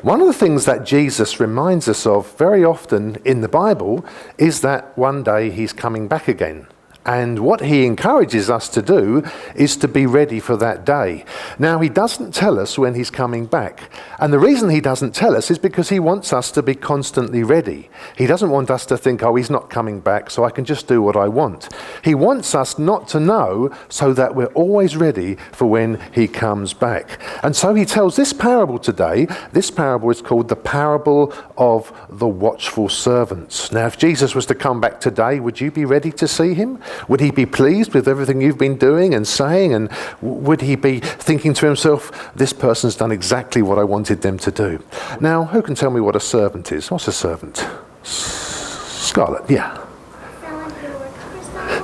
One of the things that Jesus reminds us of very often in the Bible is that one day he's coming back again. And what he encourages us to do is to be ready for that day. Now, he doesn't tell us when he's coming back. And the reason he doesn't tell us is because he wants us to be constantly ready. He doesn't want us to think, oh, he's not coming back, so I can just do what I want. He wants us not to know so that we're always ready for when he comes back. And so he tells this parable today. This parable is called the parable of the watchful servants. Now, if Jesus was to come back today, would you be ready to see him? Would he be pleased with everything you've been doing and saying? And would he be thinking to himself, this person's done exactly what I wanted them to do? Now, who can tell me what a servant is? What's a servant? Scarlett, yeah.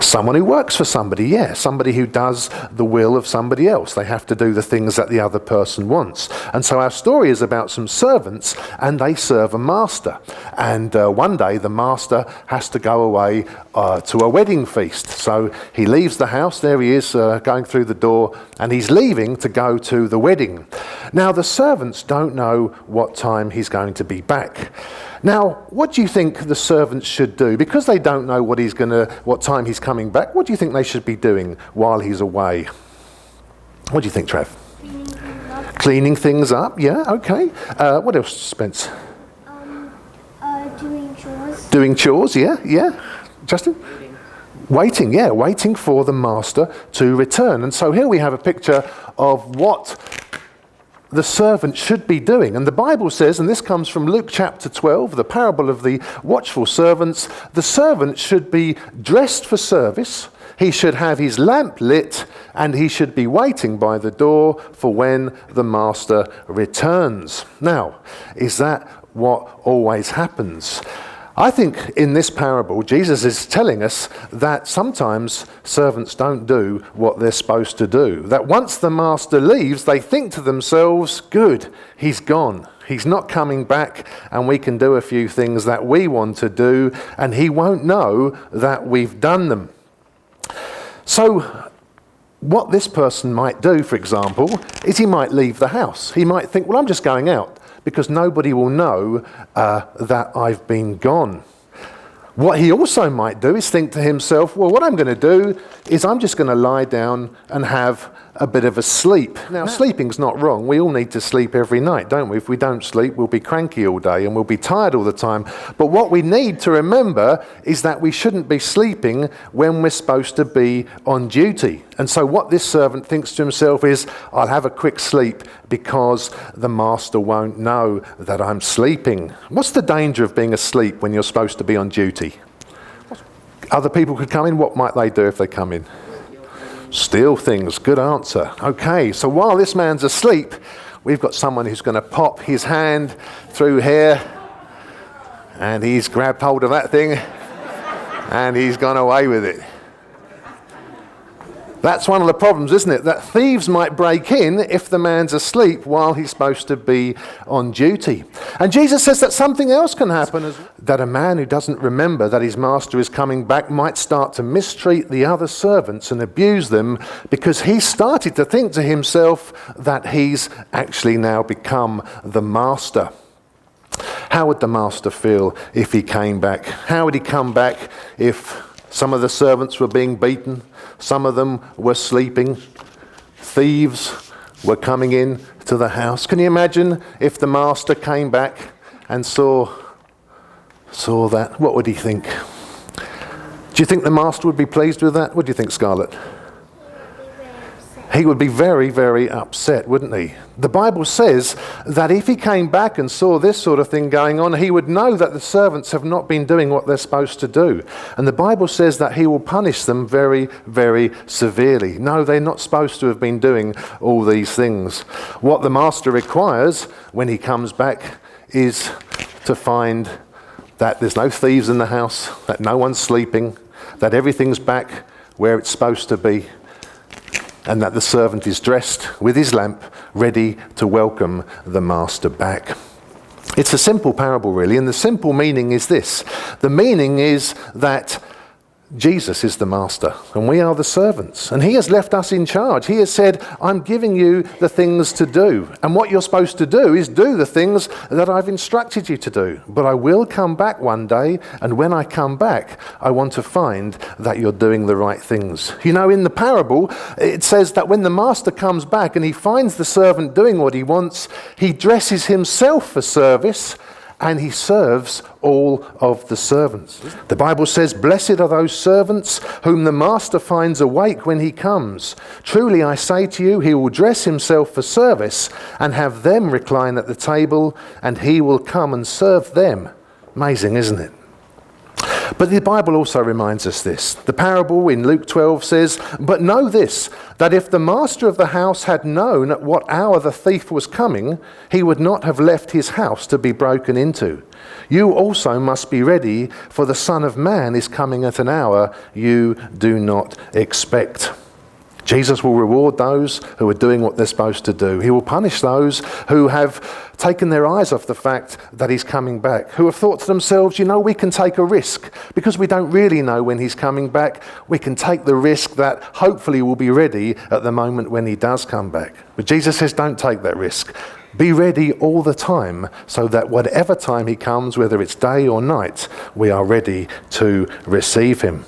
Someone who works for somebody, yeah. Somebody who does the will of somebody else. They have to do the things that the other person wants. And so our story is about some servants, and they serve a master. And one day the master has to go away to a wedding feast. So he leaves the house. There he is going through the door, and he's leaving to go to the wedding. Now the servants don't know what time he's going to be back. Now, what do you think the servants should do? Because they don't know what time he's coming back, what do you think they should be doing while he's away? What do you think, Trev? Cleaning things up, yeah, okay. What else, Spence? Doing chores. Doing chores, yeah. Justin? Waiting for the master to return. And so here we have a picture of what the servant should be doing. And the Bible says, and this comes from Luke chapter 12, the parable of the watchful servants, the servant should be dressed for service, he should have his lamp lit, and he should be waiting by the door for when the master returns. Now, is that what always happens? I think in this parable, Jesus is telling us that sometimes servants don't do what they're supposed to do. That once the master leaves, they think to themselves, good, he's gone. He's not coming back, and we can do a few things that we want to do, and he won't know that we've done them. So what this person might do, for example, is he might leave the house. He might think, well, I'm just going out, because nobody will know that I've been gone. What he also might do is think to himself, well, what I'm going to do is I'm just going to lie down and have a bit of a sleep. Now, sleeping's not wrong. We all need to sleep every night, don't we? If we don't sleep, we'll be cranky all day and we'll be tired all the time. But what we need to remember is that we shouldn't be sleeping when we're supposed to be on duty. And so what this servant thinks to himself is, I'll have a quick sleep because the master won't know that I'm sleeping. What's the danger of being asleep when you're supposed to be on duty? Other people could come in. What might they do if they come in? Steal things. Good answer. Okay, so while this man's asleep, we've got someone who's going to pop his hand through here, and he's grabbed hold of that thing, and he's gone away with it. That's one of the problems, isn't it? That thieves might break in if the man's asleep while he's supposed to be on duty. And Jesus says that something else can happen, that a man who doesn't remember that his master is coming back might start to mistreat the other servants and abuse them because he started to think to himself that he's actually now become the master. How would the master feel if he came back? How would he come back if some of the servants were being beaten? Some of them were sleeping. Thieves were coming in to the house. Can you imagine if the master came back and saw that? What would he think? Do you think the master would be pleased with that? What do you think, Scarlett? He would be very, very upset, wouldn't he? The Bible says that if he came back and saw this sort of thing going on, he would know that the servants have not been doing what they're supposed to do. And the Bible says that he will punish them very, very severely. No, they're not supposed to have been doing all these things. What the master requires when he comes back is to find that there's no thieves in the house, that no one's sleeping, that everything's back where it's supposed to be, and that the servant is dressed with his lamp, ready to welcome the master back. It's a simple parable, really, and the simple meaning is this. The meaning is that Jesus is the master and we are the servants, and he has left us in charge. He has said, I'm giving you the things to do, and what you're supposed to do is do the things that I've instructed you to do. But I will come back one day, and when I come back, I want to find that you're doing the right things. You know, in the parable, it says that when the master comes back and he finds the servant doing what he wants, he dresses himself for service and he serves all of the servants. The Bible says, blessed are those servants whom the master finds awake when he comes. Truly I say to you, he will dress himself for service and have them recline at the table, and he will come and serve them. Amazing, isn't it? But the Bible also reminds us this. The parable in Luke 12 says, but know this, that if the master of the house had known at what hour the thief was coming, he would not have left his house to be broken into. You also must be ready, for the Son of Man is coming at an hour you do not expect. Jesus will reward those who are doing what they're supposed to do. He will punish those who have taken their eyes off the fact that he's coming back, who have thought to themselves, you know, we can take a risk. Because we don't really know when he's coming back, we can take the risk that hopefully we'll be ready at the moment when he does come back. But Jesus says, don't take that risk. Be ready all the time, so that whatever time he comes, whether it's day or night, we are ready to receive him.